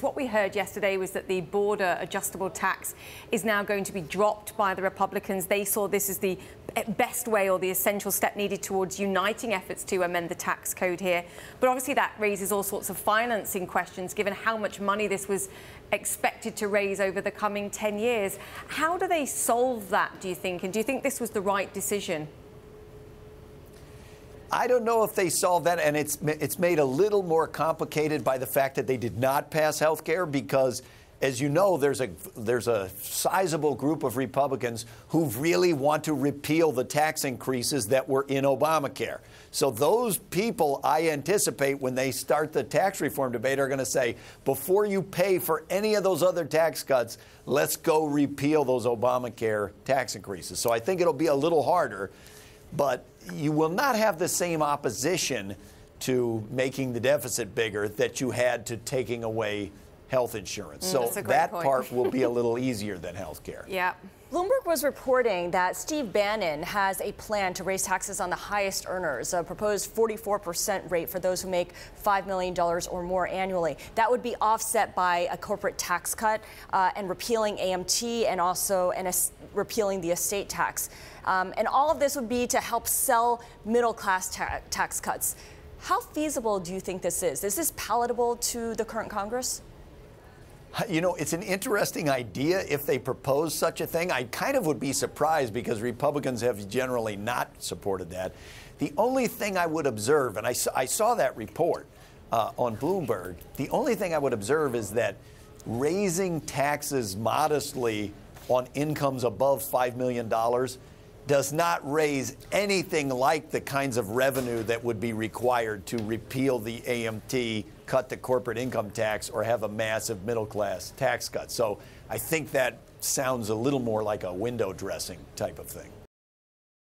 What we heard yesterday was that the border adjustable tax is now going to be dropped by the Republicans. They saw this as the best way or the essential step needed towards uniting efforts to amend the tax code here. But obviously that raises all sorts of financing questions, given how much money this was expected to raise over the coming 10 years. How do they solve that, do you think? And do you think this was the right decision? I don't know if they solved that, and it's made a little more complicated by the fact that they did not pass health care because, as you know, there's a sizable group of Republicans who really want to repeal the tax increases that were in Obamacare. So those people, I anticipate, when they start the tax reform debate, are going to say, before you pay for any of those other tax cuts, let's go repeal those Obamacare tax increases. So I think it'll be a little harder. But you will not have the same opposition to making the deficit bigger that you had to taking away health insurance. So that part will be a little easier than health care. Yeah. Bloomberg was reporting that Steve Bannon has a plan to raise taxes on the highest earners, a proposed 44% rate for those who make $5 million or more annually. That would be offset by a corporate tax cut and repealing AMT and also repealing the estate tax. And all of this would be to help sell middle-class tax cuts. How feasible do you think this is? Is this palatable to the current Congress? You know, it's an interesting idea if they propose such a thing. I kind of would be surprised because Republicans have generally not supported that. The only thing I would observe, and I saw that report on Bloomberg, the only thing I would observe is that raising taxes modestly on incomes above $5 million does not raise anything like the kinds of revenue that would be required to repeal the AMT, cut the corporate income tax, or have a massive middle-class tax cut. So I think that sounds a little more like a window dressing type of thing.